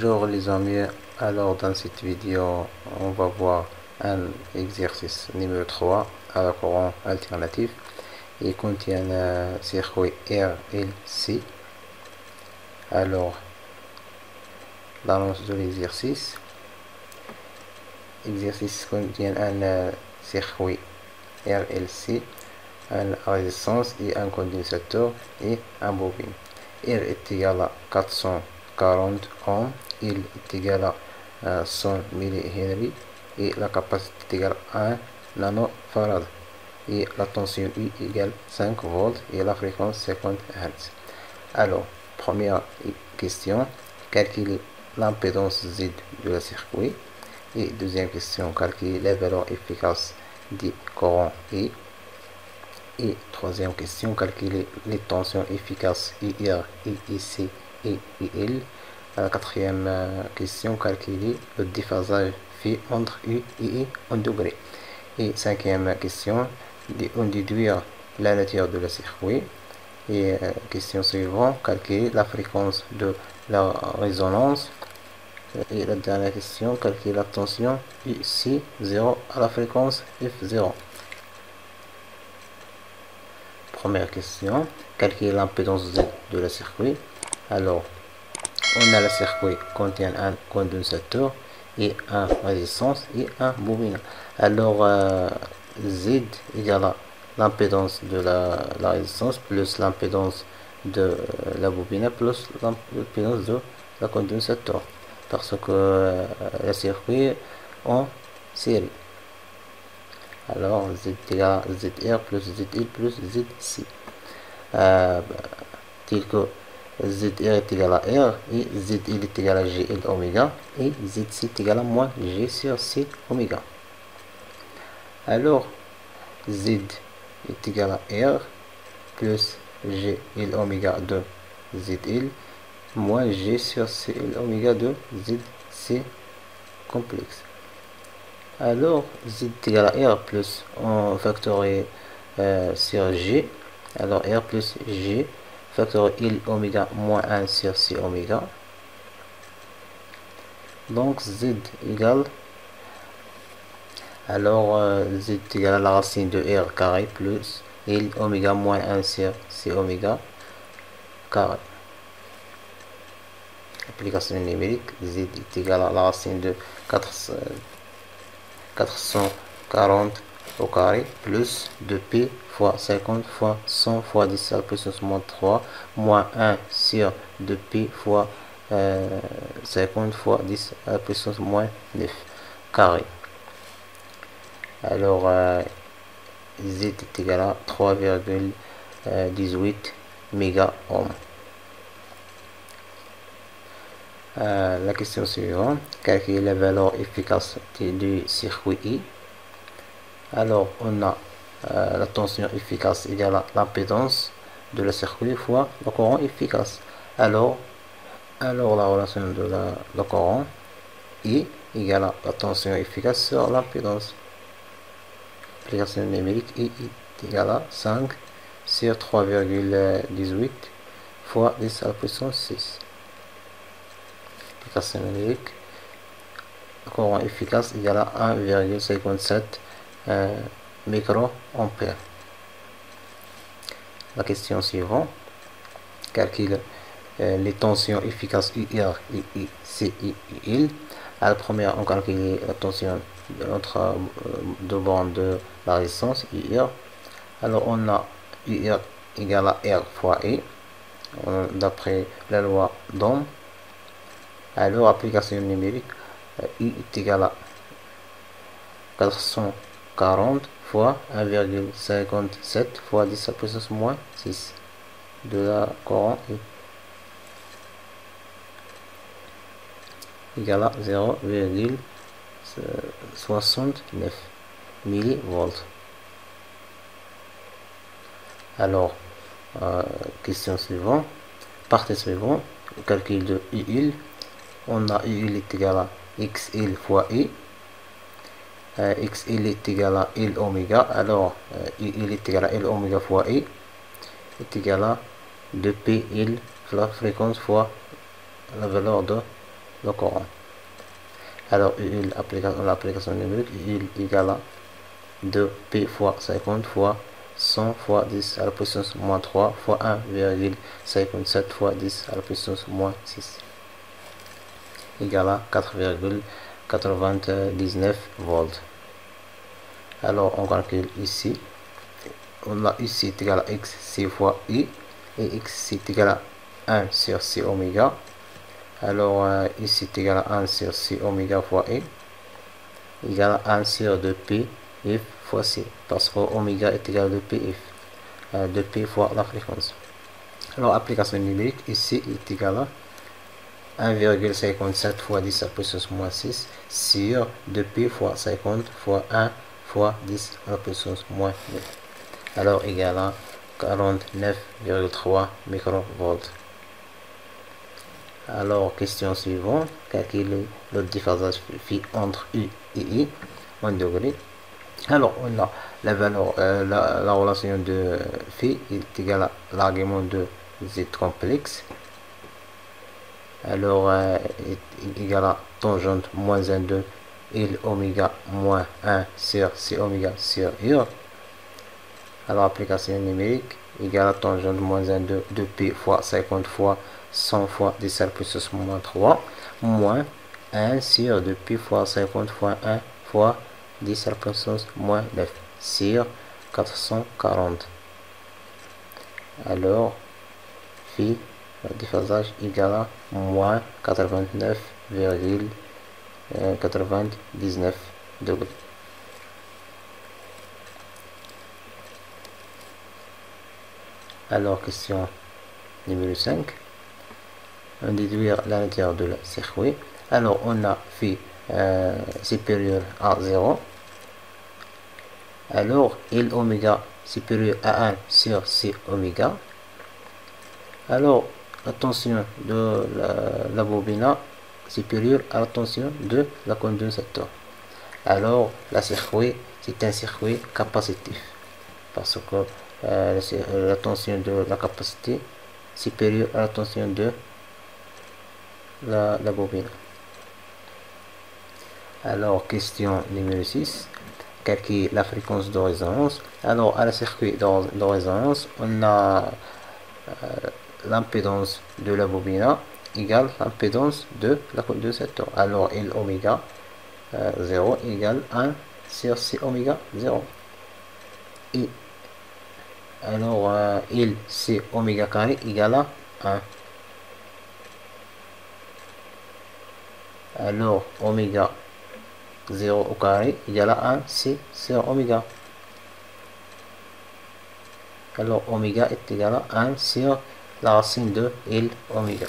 Bonjour les amis, alors dans cette vidéo on va voir un exercice numéro 3 à la courant alternatif. Il contient un circuit RLC. Alors l'annonce de l'exercice contient un circuit RLC, une résistance et un condensateur et un bobine. R est égal à 440 ohms, il est égal à 100 mH et la capacité est égale à 1 nanofarad et la tension U égale 5 volts et la fréquence 50 Hz. Alors, première question, calculer l'impédance Z de la circuit. Et deuxième question, calculer les valeurs efficaces du courant I. Et troisième question, calculer les tensions efficaces IR, IC et IL. La quatrième question, calculer le déphasage phi entre U et I en degrés. Et cinquième question, déduire la nature de la circuit. Et question suivante, calculer la fréquence de la résonance. Et la dernière question, calculer la tension IC0 à la fréquence F0. Première question, calculer l'impédance Z de la circuit. Alors, on a le circuit contient un condensateur et un résistance et un bobine. Alors, Z égale à l'impédance de la résistance plus l'impédance de la bobine plus l'impédance de la condensateur. Parce que le circuit en série. Alors, Z égale à ZR plus ZL plus ZC. Tel que ZR est égal à R et ZL est égal à GL oméga et ZC est égal à moins G sur C oméga. Alors, Z est égal à R plus GL oméga de ZL moins G sur CL oméga de ZC complexe. Alors, Z est égal à R plus, on factorise sur G. Alors, R plus G factorise L oméga moins 1 sur C oméga. Donc, Z égale, alors, Z est égal à la racine de R carré plus L oméga moins 1 sur C oméga carré. Application numérique, Z est égal à la racine de 440 au carré plus 2P fois 50 fois 100 fois 10 à la puissance moins 3 moins 1 sur 2P fois 50 fois 10 à la puissance moins 9 carré. Alors, Z est égal à 3,18 méga ohm. La question suivante, calculer la valeur efficace du circuit I. Alors, on a la tension efficace égale à l'impédance de la circuit fois le courant efficace. Alors la relation de le courant I égale à la tension efficace sur l'impédance. Application numérique, I est égal à 5 sur 3,18 fois 10 à la puissance 6. Application numérique, le courant efficace égale à 1,57 microampères. La question suivante, calcule les tensions efficaces IR, IC et IL. À la première, on calcule la tension entre deux bandes de la résistance IR. Alors, on a IR égale à R fois I, d'après la loi d'Ohm. Alors, application numérique, I est égal à 440 fois 1,57 fois 10 à la puissance moins 6 de la courant I égale à 0,69 millivolts. Alors, question suivante, partie suivante, calcul de IL. On a IL est égal à XL fois I. XL est égal à L oméga. Alors, IL est égal à L oméga fois I est égal à 2PL, la fréquence fois la valeur de le Coran. Alors, l'application numérique, il égale à 2p fois 50 fois 100 fois 10 à la puissance moins 3 fois 1,57 fois 10 à la puissance moins 6 égale à 4,99 volts. Alors, on calcule ici. On a ici est égal à x 6 fois i, et x est égal à 1 sur 6 oméga. Alors, ici est égal à 1 sur 6 oméga fois i, égal à 1 sur 2p if fois c, parce que oméga est égal à 2p if, 2p fois la fréquence. Alors, application numérique, ici est égal à 1,57 fois 10 à la puissance moins 6 sur 2p fois 50 fois 1 fois 10 à la puissance moins 9. Alors, égal à 49,3 microvolts. Alors, question suivante, calculer le déphasage phi entre U et I en degrés. Alors, on a la valeur, la relation de phi est égale à l'argument de z complexe. Alors, est égal à tangente moins 1 de L oméga moins 1 sur C oméga sur U. Alors, application numérique égale à tangente moins 1 de 2p fois 50 fois 100 fois 10 à la puissance moins 3 moins 1 sur 2p fois 50 fois 1 fois 10 à la puissance moins 9 sur 440. Alors, phi, le déphasage égal à moins 89,99 degrés. Alors, question numéro 5. On déduire la nature de la circuit. Alors, on a phi supérieur à 0. Alors, L oméga supérieur à 1 sur C oméga. Alors, la tension de la bobine supérieure à la tension de la condensateur. Alors, la circuit, c'est un circuit capacitif. Parce que la tension de la capacité supérieure à la tension de la bobine. Alors, question numéro 6. Calculer la fréquence de résonance. Alors, à la circuit de résonance, on a l'impédance de la bobine égale l'impédance de la condensateur. Alors, L oméga 0 égale 1 sur C oméga 0. Et alors, L C oméga carré égale à 1. Alors, oméga 0 au carré égale à 1 C sur oméga. Alors, oméga est égal à 1 sur la racine de L oméga.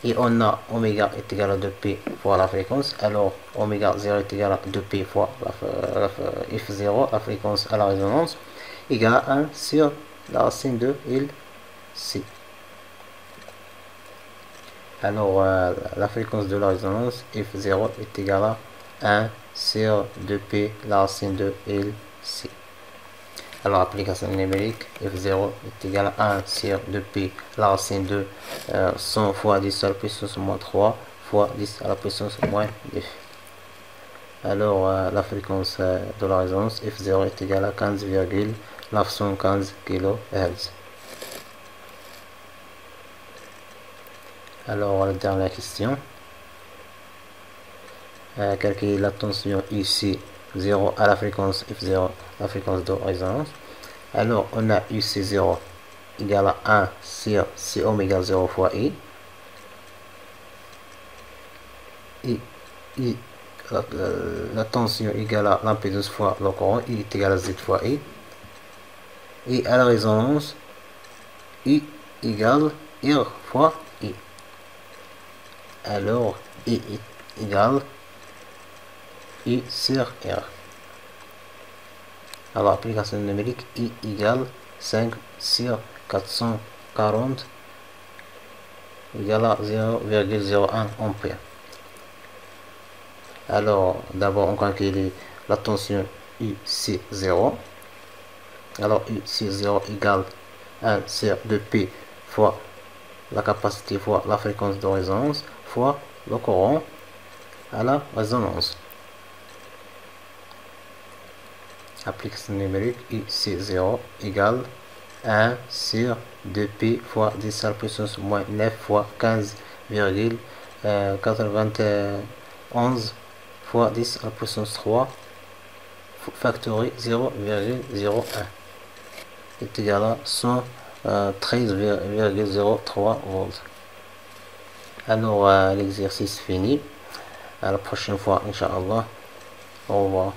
Et on a oméga est égal à 2p fois la fréquence. Alors, oméga 0 est égal à 2p fois f0, la fréquence à la résonance, égale à 1 sur la racine de Lc. Alors, la fréquence de la résonance f0 est égale à 1 sur 2p la racine de Lc. Alors, application numérique, f0 est égal à 1 sur 2p la racine de 100 fois 10 à la puissance moins 3 fois 10 à la puissance moins 9. Alors, la fréquence de la résonance, f0 est égal à 15,915 kHz. Alors, la dernière question. Calculer la tension ici 0 à la fréquence f0, la fréquence de résonance. Alors, on a UC0 égale à 1 sur C oméga 0 fois I. Et la tension égale à l'impédance fois le courant, I est égal à Z fois I. Et à la résonance, I égale R fois I. Alors, I est égal I sur R. Alors, application numérique, I égale 5 sur 440 égale à 0,01 ampère. Alors, d'abord, on calcule la tension UC0. Alors, UC0 égale 1 sur 2P fois la capacité fois la fréquence de résonance fois le courant à la résonance. Application numérique IC0 égale 1 sur 2π fois 10 à la puissance moins 9 fois 15,91 fois 10 à la puissance 3 factoré 0,01 est égal à 113,03 volts. Alors l'exercice fini. À la prochaine fois, Inch'Allah. Au revoir.